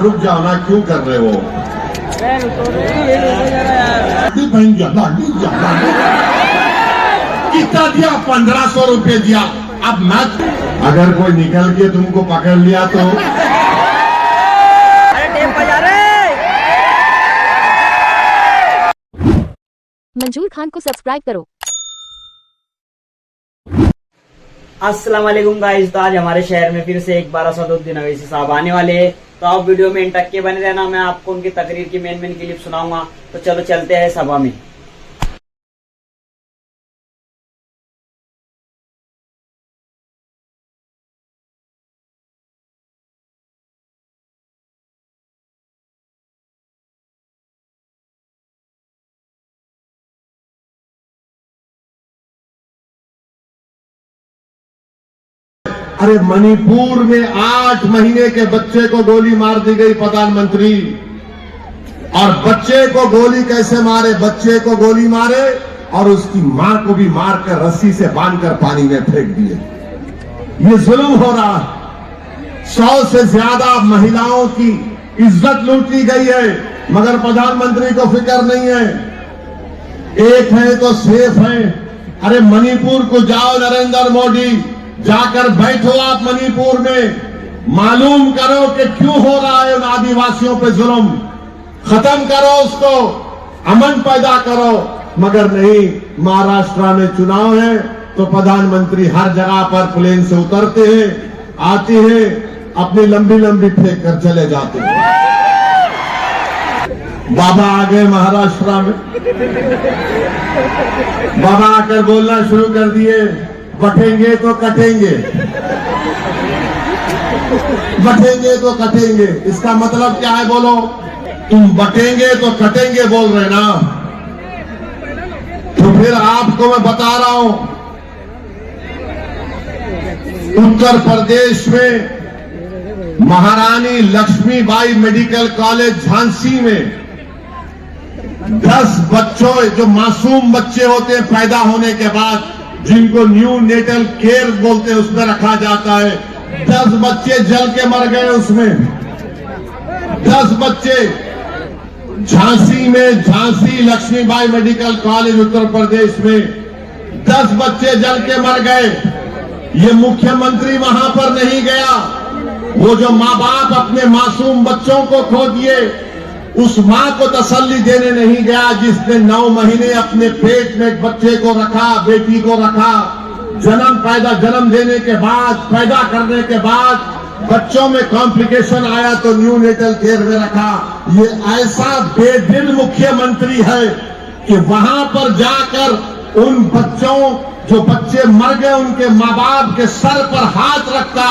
रुक जाओ ना, क्यों कर रहे हो? कितना दिया? 1500 रुपये दिया। अब मैं अगर कोई निकल के तुमको पकड़ लिया तो मंजूर खान को सब्सक्राइब करो। अस्सलाम वालेकुम गाइस। तो आज हमारे शहर में फिर से एक 1202 अवैसी साहब आने वाले हैं। तो आप वीडियो में इंटक के बने रहना, मैं आपको उनकी तकरीर की मेन क्लिप सुनाऊंगा। तो चलो चलते हैं सभा में। अरे मणिपुर में 8 महीने के बच्चे को गोली मार दी गई प्रधानमंत्री। और बच्चे को गोली कैसे मारे? बच्चे को गोली मारे और उसकी मां को भी मारकर रस्सी से बांधकर पानी में फेंक दिए। ये जुल्म हो रहा है। 100 से ज्यादा महिलाओं की इज्जत लूटी गई है, मगर प्रधानमंत्री को फिक्र नहीं है। एक है तो सेफ है। अरे मणिपुर को जाओ नरेंद्र मोदी, जाकर बैठो आप मणिपुर में, मालूम करो कि क्यों हो रहा है उन आदिवासियों पे जुल्म। खत्म करो उसको, अमन पैदा करो। मगर नहीं, महाराष्ट्र में चुनाव है तो प्रधानमंत्री हर जगह पर प्लेन से उतरते हैं, आते हैं, अपनी लंबी लंबी फेंक कर चले जाते हैं। बाबा आ गए महाराष्ट्र में। बाबा आकर बोलना शुरू कर दिए, बटेंगे तो कटेंगे, बटेंगे तो कटेंगे। इसका मतलब क्या है बोलो? तुम बटेंगे तो कटेंगे बोल रहे ना? तो फिर आपको मैं बता रहा हूं, उत्तर प्रदेश में महारानी लक्ष्मीबाई मेडिकल कॉलेज झांसी में 10 बच्चों, जो मासूम बच्चे होते हैं पैदा होने के बाद, जिनको न्यू नेटल केयर बोलते हैं, उसमें रखा जाता है, 10 बच्चे जल के मर गए उसमें। 10 बच्चे झांसी में, झांसी लक्ष्मीबाई मेडिकल कॉलेज उत्तर प्रदेश में 10 बच्चे जल के मर गए। ये मुख्यमंत्री वहां पर नहीं गया। वो जो माँ बाप अपने मासूम बच्चों को खो दिए, उस मां को तसल्ली देने नहीं गया जिसने 9 महीने अपने पेट में एक बच्चे को रखा, बेटी को रखा। जन्म देने के बाद, पैदा करने के बाद बच्चों में कॉम्प्लिकेशन आया तो न्यू नेटल केयर में रखा। ये ऐसा बेदिल मुख्यमंत्री है कि वहां पर जाकर उन बच्चों, जो बच्चे मर गए, उनके माँ बाप के सर पर हाथ रखता,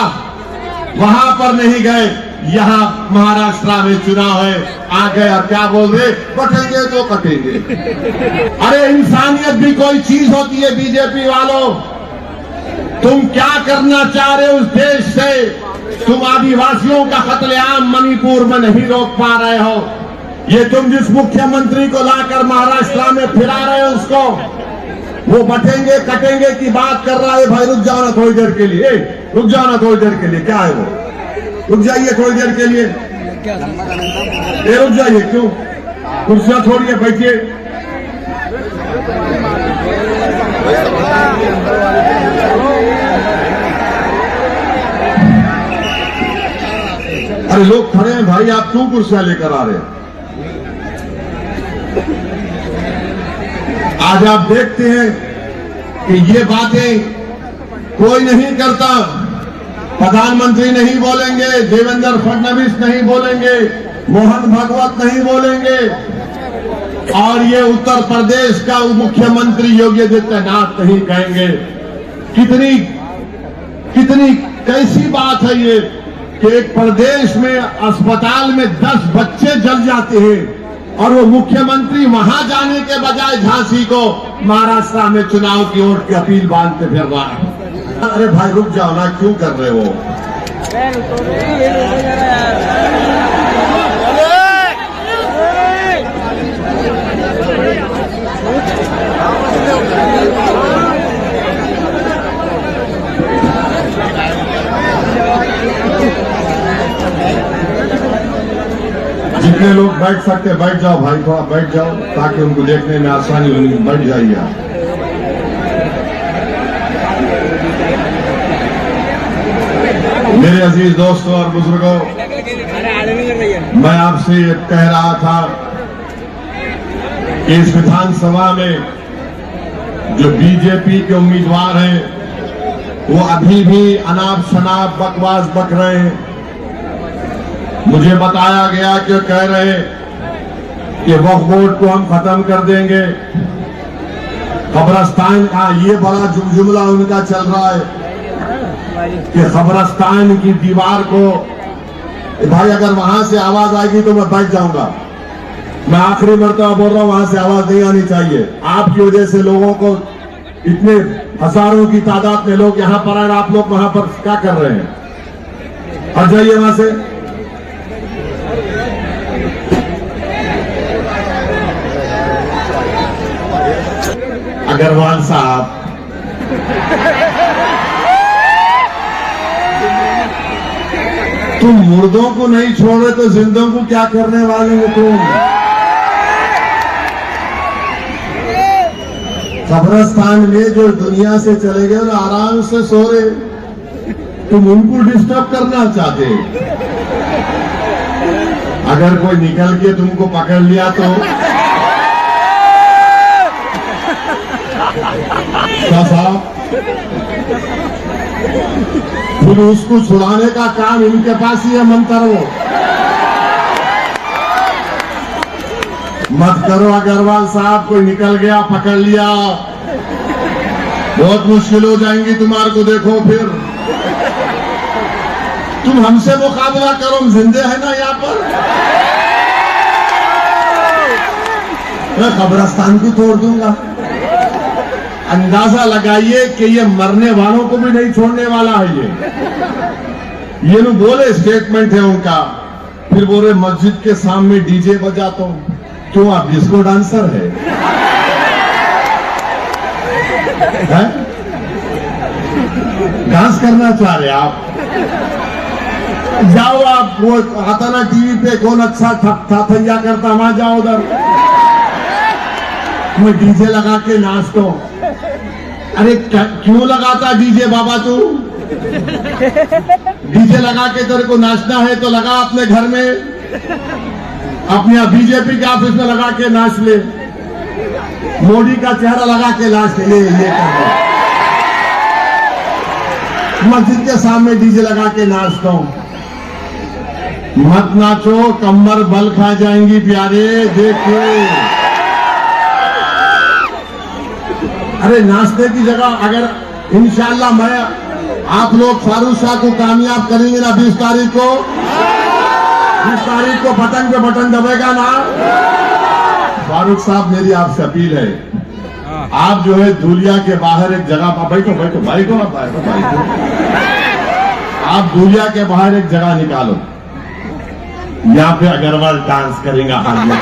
वहां पर नहीं गए। यहां महाराष्ट्र में चुनाव है, आ गए और क्या बोल रहे? बटेंगे तो कटेंगे। अरे इंसानियत भी कोई चीज होती है बीजेपी वालों। तुम क्या करना चाह रहे हो उस देश से? तुम आदिवासियों का कत्लेआम मणिपुर में नहीं रोक पा रहे हो। ये तुम जिस मुख्यमंत्री को लाकर महाराष्ट्र में फिरा रहे हो, उसको वो बटेंगे कटेंगे की बात कर रहा है। भाई रुक जाओ ना थोड़ी देर के लिए, रुक जाओ ना थोड़ी देर के लिए। क्या है वो? रुक जाइए थोड़ी देर के लिए। रुक जाइए, क्यों? कुर्सियां छोड़िए, बैठिए। अरे लोग खड़े हैं भाई, आप क्यों कुर्सियां लेकर आ रहे हैं? आज आप देखते हैं कि ये बातें कोई नहीं करता। प्रधानमंत्री नहीं बोलेंगे, देवेंद्र फडणवीस नहीं बोलेंगे, मोहन भागवत नहीं बोलेंगे, और ये उत्तर प्रदेश का मुख्यमंत्री योगी आदित्यनाथ नहीं कहेंगे। कितनी कैसी बात है ये कि एक प्रदेश में अस्पताल में 10 बच्चे जल जाते हैं और वो मुख्यमंत्री वहां जाने के बजाय झांसी को महाराष्ट्र में चुनाव की ओर की अपील बांधते फिर रहा है। अरे भाई रुक जाओ ना, क्यों कर रहे हो? बैठ सकते बैठ जाओ भाई, थोड़ा बैठ जाओ ताकि उनको देखने में आसानी होगी। बैठ जाइए आप। मेरे अजीज दोस्तों और बुजुर्गों, मैं आपसे ये कह रहा था कि इस विधानसभा में जो बीजेपी के उम्मीदवार हैं वो अभी भी अनाप शनाप बकवास बक रहे हैं। मुझे बताया गया कि कह रहे कि वक्फ बोर्ड को हम खत्म कर देंगे। कब्रिस्तान का ये बड़ा जुमला उनका चल रहा है कि कब्रिस्तान की दीवार को, भाई अगर वहां से आवाज आएगी तो मैं बैठ जाऊंगा। मैं आखिरी मर्तबा बोल रहा हूं, वहां से आवाज नहीं आनी चाहिए। आपकी वजह से लोगों को, इतने हजारों की तादाद में लोग यहां पर आए, आप लोग वहां पर क्या कर रहे हैं? हट जाइए वहां से। अग्रवाल साहब, तुम मुर्दों को नहीं छोड़ रहे तो जिंदों को क्या करने वाले हो तुम? कब्रिस्तान में जो दुनिया से चले गए और आराम से सो रहे, तुम उनको डिस्टर्ब करना चाहते। अगर कोई निकल के तुमको पकड़ लिया तो साहब, फिर उसको छुड़ाने का काम इनके पास ही है। मंत्र वो मत करो अग्रवाल साहब। कोई निकल गया, पकड़ लिया, बहुत मुश्किल हो जाएंगी तुम्हारे को। देखो फिर तुम हमसे मुकाबला करो, हम जिंदे हैं ना यहाँ पर। मैं कब्रिस्तान को तोड़ दूंगा। अंदाजा लगाइए कि ये मरने वालों को भी नहीं छोड़ने वाला है। ये लोग बोले, स्टेटमेंट है उनका। फिर बोले मस्जिद के सामने डीजे बजाता हूं। क्यों, आप डिस्को डांसर है? डांस करना चाह रहे आप? जाओ आप, वो आता ना टीवी पे कौन अच्छा थैया करता, वहां जाओ उधर। मैं डीजे लगा के नाचता हूं। अरे क्यों लगाता डीजे बाबा तू? डीजे लगा के तेरे को नाचना है तो लगा अपने घर में, अपने बीजेपी के ऑफिस में लगा के नाच ले। मोदी का चेहरा लगा के नाच ले। ये कर मस्जिद के सामने डीजे लगा के नाचता हूं। मत नाचो, कमर बल खा जाएंगी प्यारे। देखिए, अरे नाचने की जगह अगर इंशाल्लाह मैं आप लोग फारूक शाह को कामयाब करेंगे ना 20 तारीख को, 20 तारीख को बटन पे बटन दबेगा ना। फारूक साहब, मेरी आपसे अपील है, आप जो है धूलिया के बाहर एक जगह पर बैठो बैठो बैठो बैठो। आप धूलिया के बाहर एक जगह निकालो, यहाँ पे अग्रवाल डांस करेंगे हाथ में।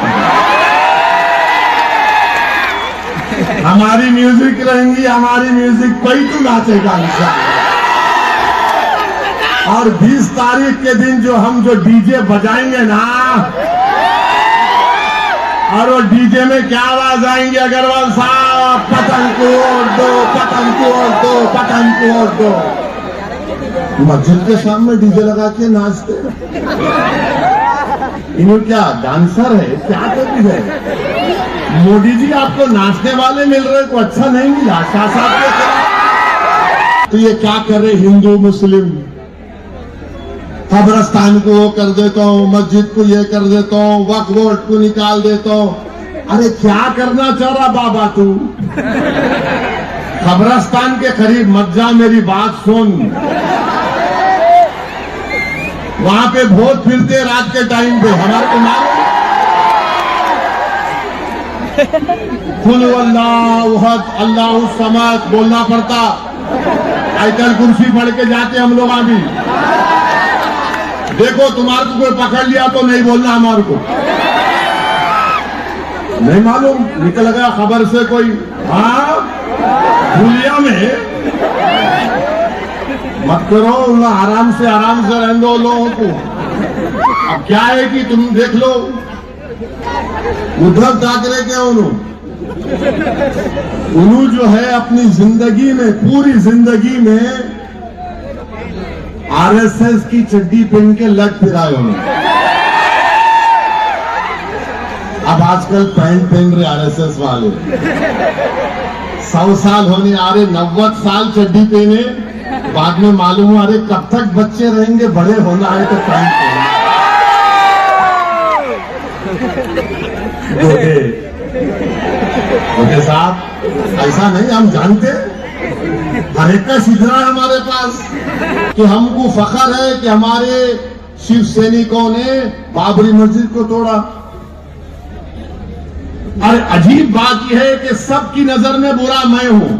हमारी म्यूजिक रहेंगी, हमारी म्यूजिक कोई तो नाचेगा इंशाल्लाह। और 20 तारीख के दिन जो डीजे बजाएंगे ना, और वो डीजे में क्या आवाज आएंगे अग्रवाल साहब? पतंग को ओढ़ दो, पतंग को ओढ़ दो, पतंग को ओढ़ दो। मस्जिद के सामने डीजे लगा के नाचते, इन्हें क्या डांसर है क्या? तो है मोदी जी, आपको नाचने वाले मिल रहे को अच्छा नहीं मिला शाह साहब के। तो ये क्या कर रहे हिंदू मुस्लिम? कब्रिस्तान को वो कर देता हूँ, मस्जिद को ये कर देता हूँ, वक्फ बोर्ड को निकाल देता हूँ। अरे क्या करना चाह रहा बाबा तू? कब्रिस्तान के करीब मत जा, मेरी बात सुन। वहां पे भूत फिरते रात के टाइम पे, हमारे को मालूम। कुल अल्लाह अल्लाह समद बोलना पड़ता। आयतल कुर्सी पढ़ के जाते हम लोग। अभी देखो, तुम्हारे को कोई पकड़ लिया तो नहीं बोलना, हमारे को नहीं मालूम। निकल गया खबर से कोई, हाँ दुनिया में मत करो, आराम से रहने दो लोगों को। अब क्या है कि तुम देख लो, उद्धव ठाकरे क्या उन्होंने जो है अपनी जिंदगी में, पूरी जिंदगी में आरएसएस की चड्डी पहन के लग फिराए उन्होंने। अब आजकल पैंट पहन रहे आरएसएस वाले, 100 साल होने आ रहे, 90 साल चड्डी पहने, बाद में मालूम आ रहे कब तक बच्चे रहेंगे, बड़े होना है तो पैंट पहनना। मोदी साहब ऐसा नहीं, हम जानते हर एक का सिद्धरा है हमारे पास कि हमको फख्र है कि हमारे शिव सैनिकों ने बाबरी मस्जिद को तोड़ा। और अजीब बात यह है कि सबकी नजर में बुरा मैं हूं,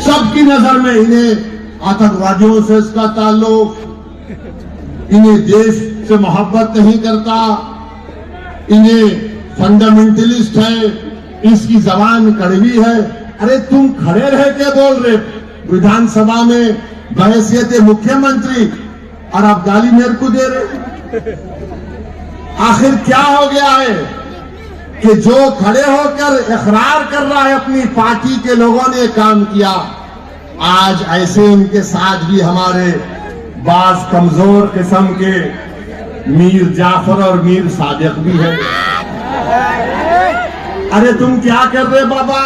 सबकी नजर में इन्हें आतंकवादियों से इसका ताल्लुक, इन्हें देश से मोहब्बत नहीं करता, इन्हें फंडामेंटलिस्ट है, इसकी जबान कड़वी है। अरे तुम खड़े रह के बोल रहे विधानसभा में बहैसियत मुख्यमंत्री और आप गाली मेरे को दे रहे। आखिर क्या हो गया है कि जो खड़े होकर इकरार कर रहा है अपनी पार्टी के लोगों ने काम किया, आज ऐसे उनके साथ भी हमारे बाज कमजोर किस्म के मीर जाफर और मीर सादिक भी है। अरे तुम क्या कर रहे बाबा,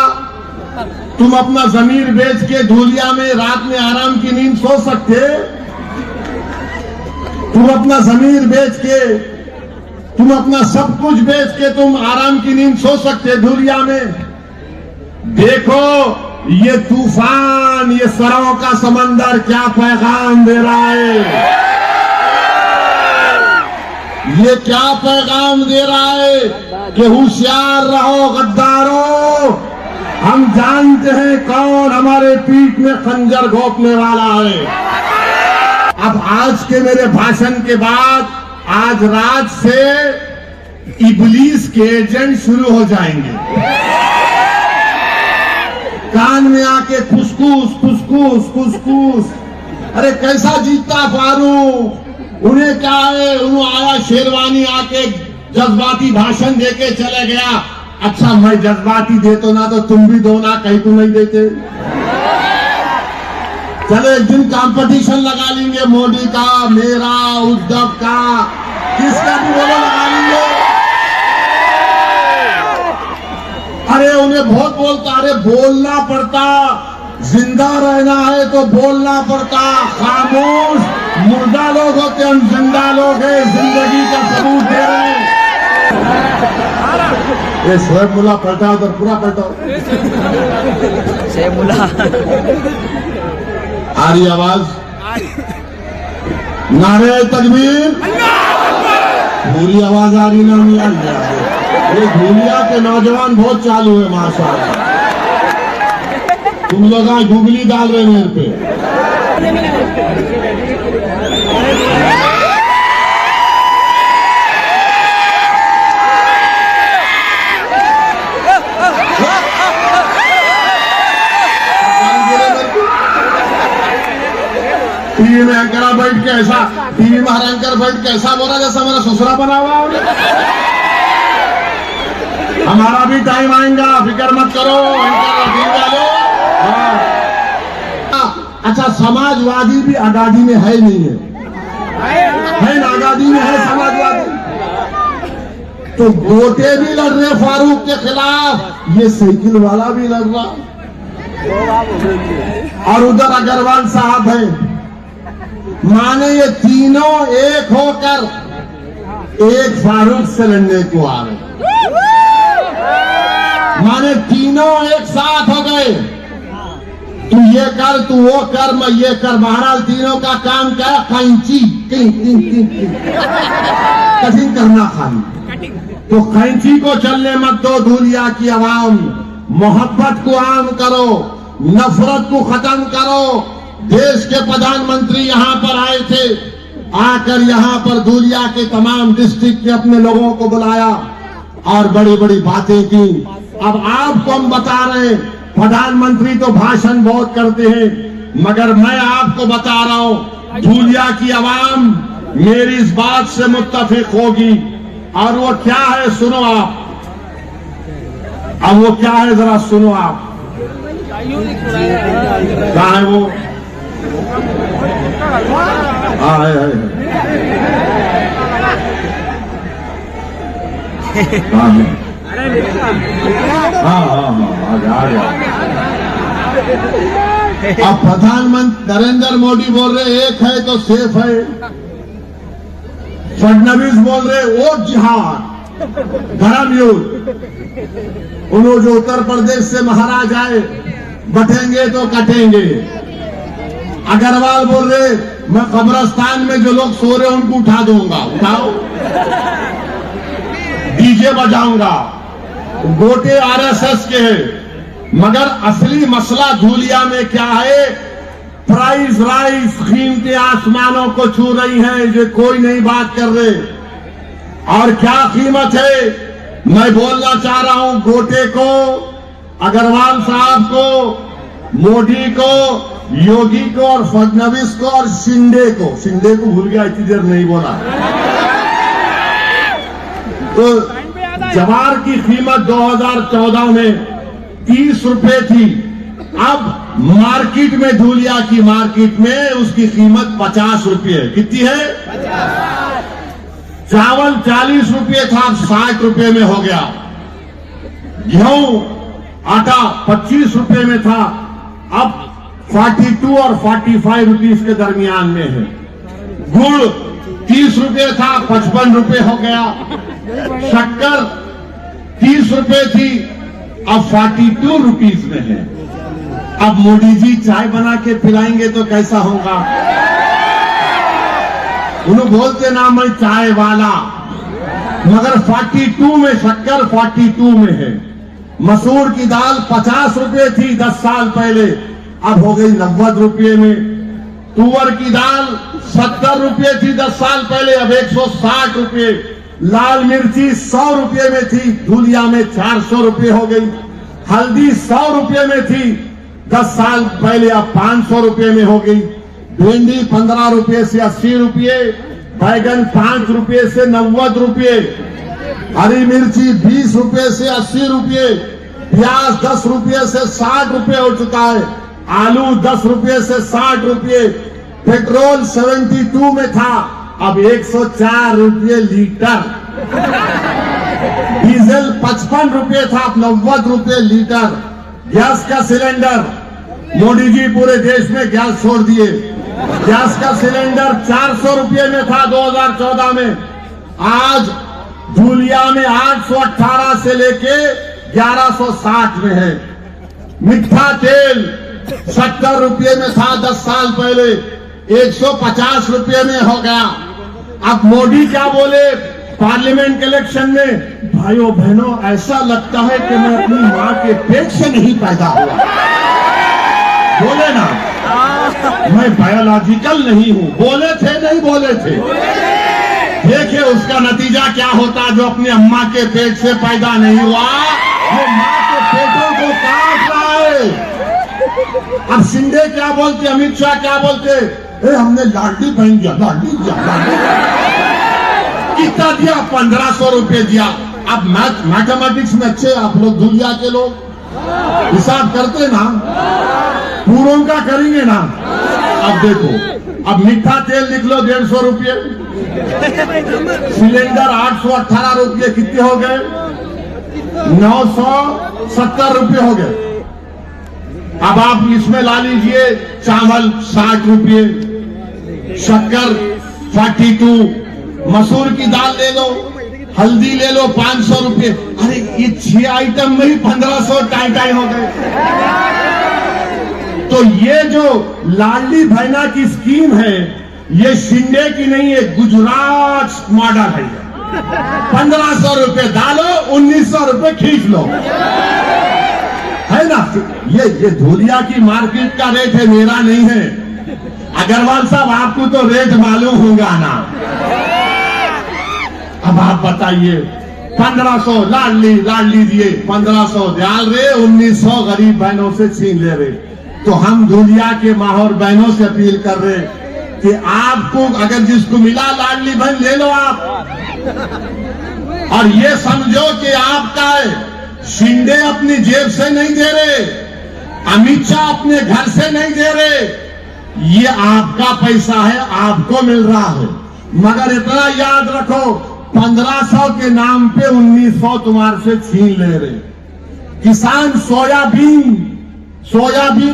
तुम अपना जमीर बेच के धूलिया में रात में आराम की नींद सो सकते? तुम अपना जमीर बेच के, तुम अपना सब कुछ बेच के तुम आराम की नींद सो सकते धूलिया में? देखो ये तूफान, ये सरों का समंदर क्या पैगाम दे रहा है, ये क्या पैगाम दे रहा है कि होशियार रहो गद्दारों, हम जानते हैं कौन हमारे पीठ में खंजर घोंपने वाला है। अब आज के मेरे भाषण के बाद आज रात से इबलीस के एजेंट शुरू हो जाएंगे, कान में आके खुसखुस खुसखुस खुसखुस। अरे कैसा जीतता फारूक, उन्हें क्या है, उन्होंने आया शेरवानी आके जज्बाती भाषण देके चले गया। अच्छा मैं जज्बाती देता ना तो तुम भी दो ना, कहीं तुम नहीं देते। चलो एक दिन कंपटीशन लगा लेंगे, मोदी का, मेरा, उद्धव का, किसका भी बोलो लगा लेंगे। अरे उन्हें बहुत बोलता, अरे बोलना पड़ता, जिंदा रहना है तो बोलना पड़ता। खामोश मुर्दा लोग होते, हम जिंदा लोग हैं, जिंदगी का सबूत दे रहे हैं। ये शोएब मुल्ला पलटा उधर, पूरा पलटाओ। शोएब मुल्ला आ रही आवाज? नारे तकबीर, पूरी आवाज आ रही ना? नहीं आ रही। ये धूलिया के नौजवान बहुत चालू है माशाअल्लाह। तुम लोग आज गुगली डाल रहे हैं मेरे पे। टीवी में एंकर बैठ के ऐसा, टीवी में हर एंकर बैठ के ऐसा बोला जैसा मेरा ससुरा बना हुआ है। हमारा भी टाइम आएगा, फिक्र मत करो एंकर वालों। अच्छा समाजवादी भी आजादी में है नहीं है ना? आजादी में है समाजवादी, तो गोटे भी लड़ रहे फारूक के खिलाफ, ये साइकिल वाला भी लड़ रहा, और उधर अग्रवाल साहब है। माने ये तीनों एक होकर एक फारूक से लड़ने को आ रहे, माने तीनों एक साथ हो गए। तू ये कर, तू वो कर, मैं ये कर, बहरहाल तीनों का काम क्या है? कैंची कटिंग करना खाली। तो कैंची को चलने मत दो धूलिया की आवाम, मोहब्बत को आम करो, नफरत को खत्म करो। देश के प्रधानमंत्री यहाँ पर आए थे, आकर यहाँ पर धूलिया के तमाम डिस्ट्रिक्ट के अपने लोगों को बुलाया और बड़ी बड़ी बातें की। अब आपको हम बता रहे हैं, प्रधानमंत्री तो भाषण बहुत करते हैं, मगर मैं आपको बता रहा हूं, धूलिया की आवाम मेरी इस बात से मुत्तफिक होगी और वो क्या है सुनो आप, अब वो क्या है जरा सुनो आप। कहाँ है वो? हाँ है। हाँ आ गया। अब प्रधानमंत्री नरेंद्र मोदी बोल रहे एक है तो सेफ है, फडणवीस बोल रहे वो जिहाद धर्म युद्ध, उन्होंने जो उत्तर प्रदेश से महाराज आए बटेंगे तो कटेंगे। अग्रवाल बोल रहे मैं कब्रिस्तान में जो लोग सो रहे उनको उठा दूंगा, उठाओ, डीजे बजाऊंगा। गोटे आरएसएस के हैं, मगर असली मसला धूलिया में क्या है? प्राइस राइस, कीमतें आसमानों को छू रही हैं, जो कोई नहीं बात कर रहे। और क्या कीमत है? मैं बोलना चाह रहा हूं गोटे को, अग्रवाल साहब को, मोदी को, योगी को और फडणवीस को और शिंदे को भूल गया, इतनी देर नहीं बोला। तो जवार की कीमत 2014 में 30 रुपए थी, अब मार्केट में धूलिया की मार्केट में उसकी कीमत 50 रुपये। कितनी है? 50। चावल 40 रुपये था, 60 रुपये में हो गया। गेहूं आटा 25 रुपये में था, अब 42 और 45 रुपीस के दरमियान में है। गुड़ 30 रुपये था, 55 रुपये हो गया। शक्कर 30 रुपये थी, अब 42 रुपीस में है। अब मोदी जी चाय बना के पिलाएंगे तो कैसा होगा? उन्होंने बोलते ना मैं चाय वाला, मगर 42 में शक्कर 42 में है। मसूर की दाल 50 रुपये थी 10 साल पहले, अब हो गई 90 रुपये में। तुअर की दाल 70 रुपये थी 10 साल पहले, अब 160 रुपये। लाल मिर्ची 100 रुपये में थी, धूलिया में 400 रुपये हो गई। हल्दी 100 रुपये में थी 10 साल पहले, अब 500 रुपये में हो गई। भिंडी 15 रुपये से 80 रुपये, बैगन 5 रुपये से 90 रुपये, हरी मिर्ची 20 रुपये से 80 रुपये, प्याज 10 रुपये से 60 रुपये हो चुका है, आलू 10 रुपये से 60 रुपये, पेट्रोल 72 में था, अब 104 रुपये लीटर, डीजल 55 रुपये था, अब 90 रुपये लीटर। गैस का सिलेंडर, मोदी जी पूरे देश में गैस छोड़ दिए। गैस का सिलेंडर 400 रुपये में था 2014 में, आज धूलिया में 818 से लेके 1160 में है। मीठा तेल 70 रुपये में था 10 साल पहले, 150 रुपये में हो गया। अब मोदी क्या बोले पार्लियामेंट के इलेक्शन में? भाइयों बहनों, ऐसा लगता है कि मैं अपनी मां के पेट से नहीं पैदा हुआ। बोले ना, मैं बायोलॉजिकल नहीं हूं। बोले थे नहीं बोले थे? देखिए उसका नतीजा क्या होता, जो अपनी अम्मा के पेट से पैदा नहीं हुआ, वो मां के पेटों को काट रहा है। अब शिंदे क्या बोलते, अमित शाह क्या बोलते? हमने लाडली बहन दिया, लाडली दिया। कितना दिया? 1500 रुपये दिया। अब मैथमेटिक्स में अच्छे आप लोग, दुनिया के लोग हिसाब करते ना, पूरों का करेंगे ना। अब देखो, अब मीठा तेल लिख लो 150 रुपये, सिलेंडर 818 रुपये, कितने हो गए? 970 रुपये हो गए। अब आप इसमें ला लीजिए चावल 60 रुपये, शक्कर 42, मसूर की दाल ले लो, हल्दी ले लो 500 रुपये। अरे ये 6 आइटम में ही 1500 टाई हो गए। तो ये जो लाडली बहना की स्कीम है, ये शिंदे की नहीं है, गुजरात मॉडल है। 1500 रुपये डालो, 1900 रुपये खींच लो, है ना? ये धूलिया की मार्केट का रेट है, मेरा नहीं है। अग्रवाल साहब आपको तो रेट मालूम होगा ना। अब आप बताइए, 1500 लाडली दिए, 1500 डाल रहे, 1900 गरीब बहनों से छीन ले रहे। तो हम धूलिया के माहौर बहनों से अपील कर रहे कि आपको अगर जिसको मिला लाडली बहन ले लो आप, और ये समझो कि आपका शिंदे अपनी जेब से नहीं दे रहे, अमित शाह अपने घर से नहीं दे रहे, ये आपका पैसा है, आपको मिल रहा है। मगर इतना याद रखो, 1500 के नाम पे 1900 तुम्हारे से छीन ले रहे। किसान सोयाबीन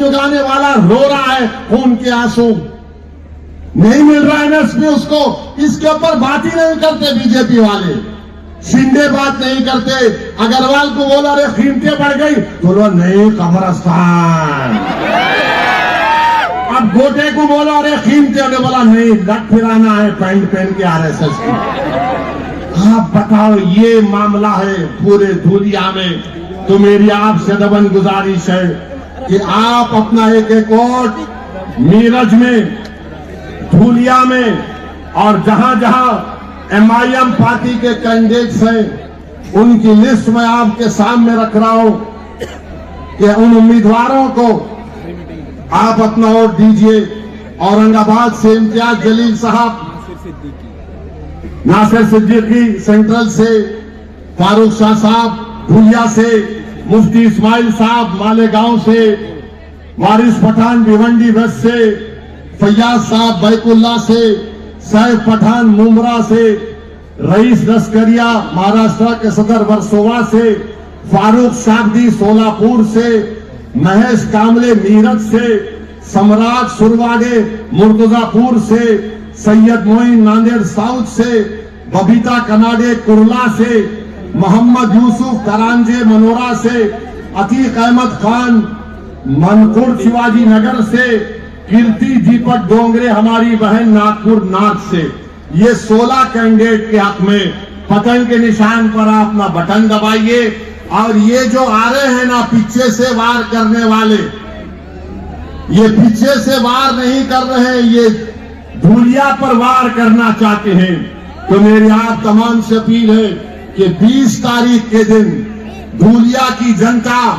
उगाने वाला रो रहा है खून के आंसू, नहीं मिल रहा है एमएसपी उसको। इसके ऊपर बात ही नहीं करते बीजेपी वाले, शिंदे बात नहीं करते। अग्रवाल को बोला अरे कीमतें बढ़ गई, बोलो नहीं कब्रिस्तान। अब गोटे को बोला अरे कीमतें, ने बोला नहीं लट फिराना है पैंट पहन के आरएसएस की। आप बताओ, ये मामला है पूरे दुनिया में। तो मेरी आपसे दबन गुजारिश है कि आप अपना एक वोट मीरज में, धूलिया में और जहां जहां एमआईएम पार्टी के कैंडिडेट्स हैं उनकी लिस्ट में आपके सामने रख रहा हूं कि उन उम्मीदवारों को आप अपना वोट दीजिए। औरंगाबाद से इम्तियाज जलील साहब, नासिर सिद्दीकी सेंट्रल से, फारूक शाह साहब धुलिया से, मुफ्ती इस्माइल साहब मालेगांव से, वारिस पठान भिवंडी वेस्ट से, फैयाज साहब बैकुल्ला से, सैफ पठान मुमरा से, रईस लश्करिया महाराष्ट्र के सदर वर्सोवा से, फारूक शागदी सोलापुर से, महेश कामले मीरठ से, सम्राट सुरवाडे मुर्तजापुर से, सैयद मोइन नांदेड़ साउथ से, बबीता कनाडे कुरला से, मोहम्मद यूसुफ करांजे मनोरा से, अतीक अहमद खान मनकुर शिवाजी नगर से, कीर्ति दीपक डोंगरे हमारी बहन नागपुर नाथ से। ये 16 कैंडिडेट के हक में पतंग के निशान पर आप अपना बटन दबाइए। और ये जो आ रहे हैं ना पीछे से वार करने वाले, ये पीछे से वार नहीं कर रहे हैं, ये धूलिया पर वार करना चाहते हैं। तो मेरी आप तमाम से अपील है कि 20 तारीख के दिन धूलिया की जनता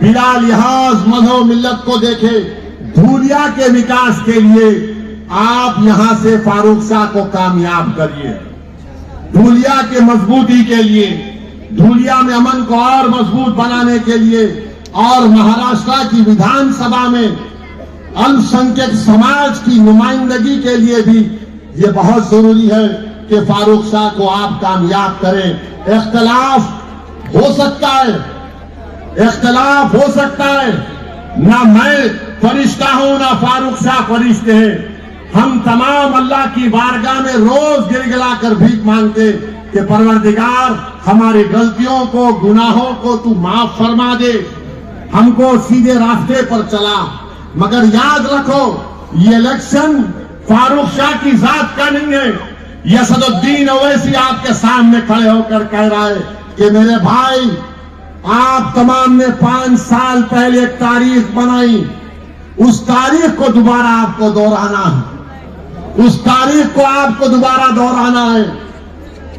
बिला लिहाज मजहब मिल्लत को देखे। धूलिया के विकास के लिए आप यहां से फारूक शाह को कामयाब करिए। धूलिया के मजबूती के लिए, धूलिया में अमन को और मजबूत बनाने के लिए और महाराष्ट्र की विधानसभा में अल्पसंख्यक समाज की नुमाइंदगी के लिए भी ये बहुत जरूरी है कि फारूक शाह को आप कामयाब करें। इख्तलाफ हो सकता है, इख्तलाफ हो सकता है, ना मैं फरिश्ता हूं ना फारूक शाह फरिश्ते हैं। हम तमाम अल्लाह की बारगाह में रोज गिड़गिड़ा कर भीख मांगते कि परवरदिगार हमारी गलतियों को, गुनाहों को तू माफ फरमा दे, हमको सीधे रास्ते पर चला। मगर याद रखो, ये इलेक्शन फारूक शाह की जात का नहीं है। ये असदुद्दीन ओवैसी आपके सामने खड़े होकर कह रहा है कि मेरे भाई, आप तमाम ने 5 साल पहले एक तारीख बनाई, उस तारीख को दोबारा आपको दोहराना है, उस तारीख को आपको दोबारा दोहराना है।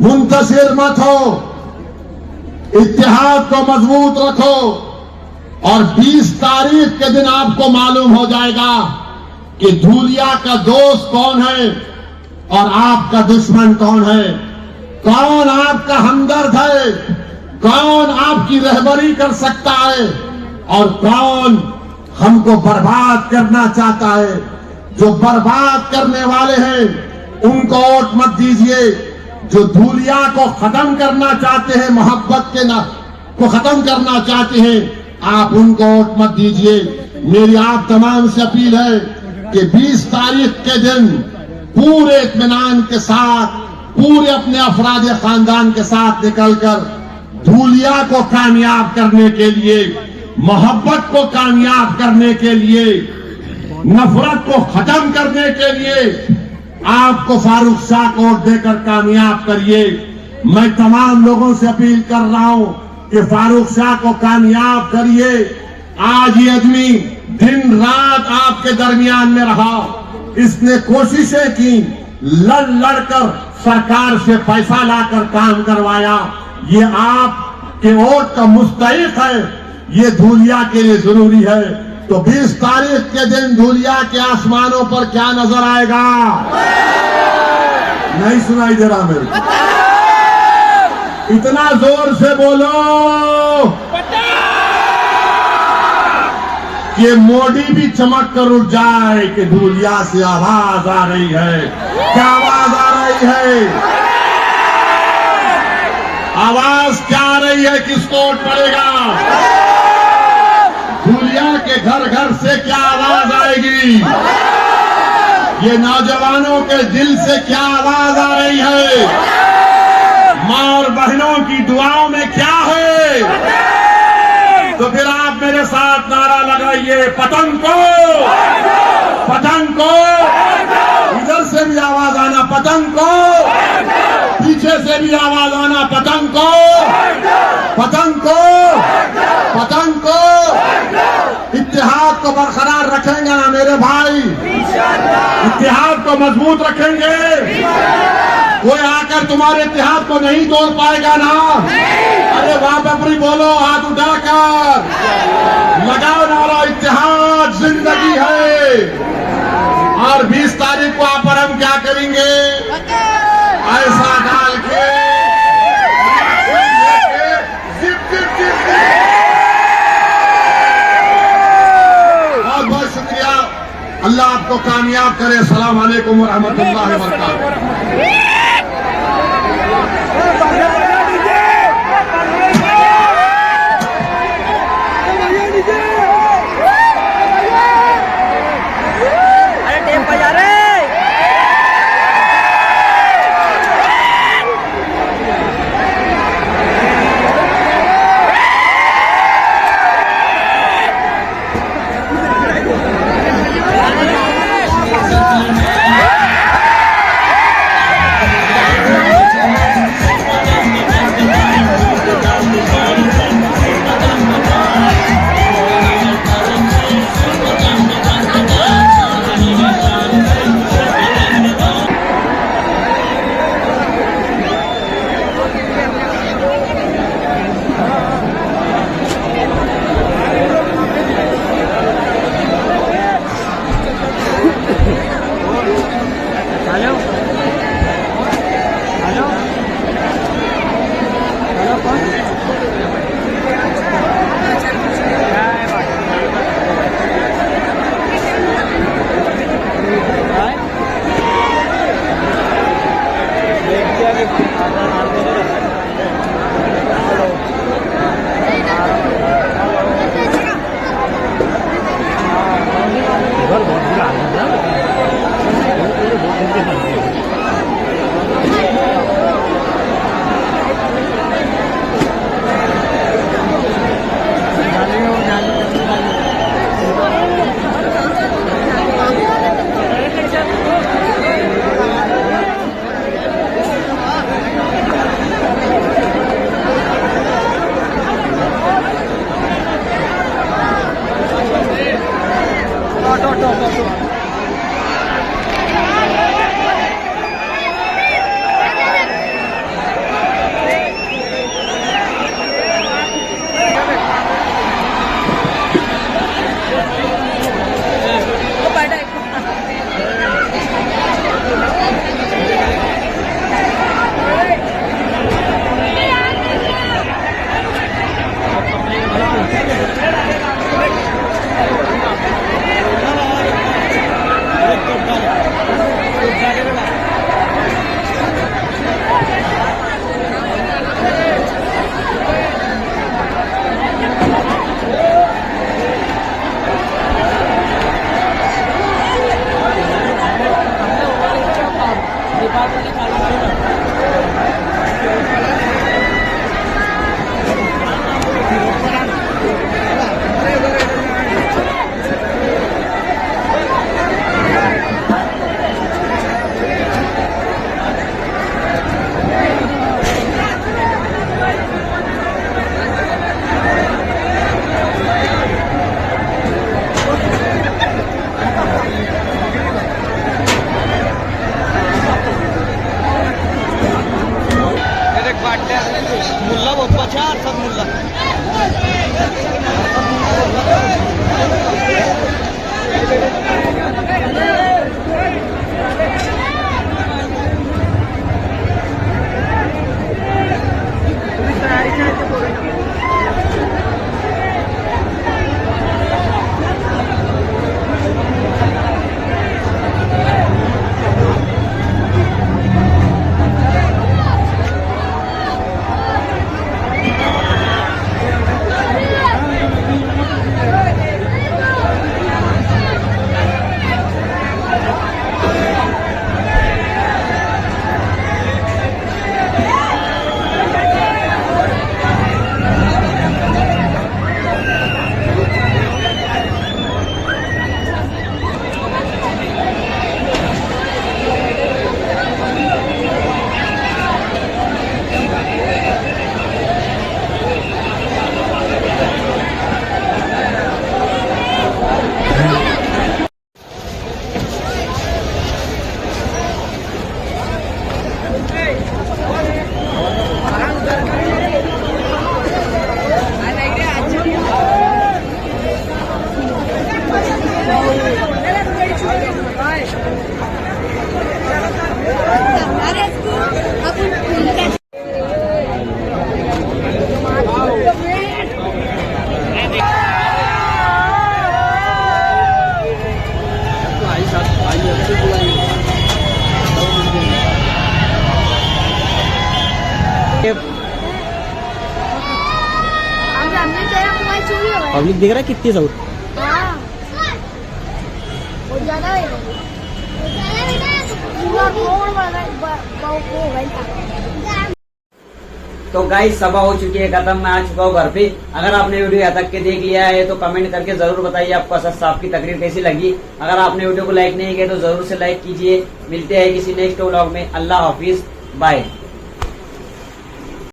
मुंतशिर मत हो, इत्तेहाद को मजबूत रखो और 20 तारीख के दिन आपको मालूम हो जाएगा कि धूलिया का दोस्त कौन है और आपका दुश्मन कौन है, कौन आपका हमदर्द है, कौन आपकी रहबरी कर सकता है और कौन हमको बर्बाद करना चाहता है। जो बर्बाद करने वाले हैं उनको वोट मत दीजिए। जो धूलिया को खत्म करना चाहते हैं, मोहब्बत के ना को खत्म करना चाहते हैं, आप उनको वोट मत दीजिए। मेरी आप तमाम से अपील है कि 20 तारीख के दिन पूरे इत्मीनान के साथ, पूरे अपने अफराद खानदान के साथ निकलकर धूलिया को कामयाब करने के लिए, मोहब्बत को कामयाब करने के लिए, नफरत को खत्म करने के लिए आपको फारूक शाह को वोट देकर कामयाब करिए। मैं तमाम लोगों से अपील कर रहा हूं कि फारूक शाह को कामयाब करिए। आज ये आदमी दिन रात आपके दरमियान में रहा, इसने कोशिशें की, लड़ लड़कर सरकार से पैसा लाकर काम करवाया। ये आपके वोट का मुस्तहिक है, ये धूलिया के लिए जरूरी है। तो 20 तारीख के दिन धूलिया के आसमानों पर क्या नजर आएगा? नहीं सुनाई दे रहा मेरे को। इतना जोर से बोलो कि मोदी भी चमक कर उठ जाए कि धूलिया से आवाज आ रही है। क्या आवाज आ रही है? आवाज क्या आ रही है? किसको वोट पड़ेगा? धूलिया के घर घर से क्या आवाज आएगी? ये नौजवानों के दिल से क्या आवाज आ रही है? मां और बहनों की दुआओं में क्या है? तो फिर आप मेरे साथ नारा लगाइए, पतंग को, पतंग को। इधर से भी आवाज आना, पतंग को। पीछे से भी आवाज आना, पतंग को, पतंग को, पतंग को। इत्तेहाद को बरकरार रखेंगे ना मेरे भाई? इत्तेहाद को मजबूत रखेंगे। कोई आकर तुम्हारे इत्तेहाद को नहीं तोड़ पाएगा ना? अरे वापरी बोलो हाथ उठाकर, लगाओ नारा, इत्तेहाद जिंदगी है। और 20 तारीख को आप पर हम क्या करेंगे? ऐसा डाल के जिप जिप जिप। बहुत बहुत शुक्रिया। अल्लाह आपको कामयाब करे। अस्सलाम वालेकुम व रहमतुल्लाहि व बरकातहू। पब्लिक दिख रहा है कितनी सब। हाँ बहुत ज्यादा है पूरा रोड हो गया। तो गाइस सभा हो चुकी है खत्म, मैं आ चुका हूँ घर पे। अगर आपने वीडियो यहाँ तक के देख लिया है तो कमेंट करके जरूर बताइए आपको असद साहब की तकरीर कैसी लगी। अगर आपने वीडियो को लाइक नहीं किया तो जरूर से लाइक कीजिए। मिलते हैं किसी नेक्स्ट व्लॉग में। अल्लाह हाफिज, बाय।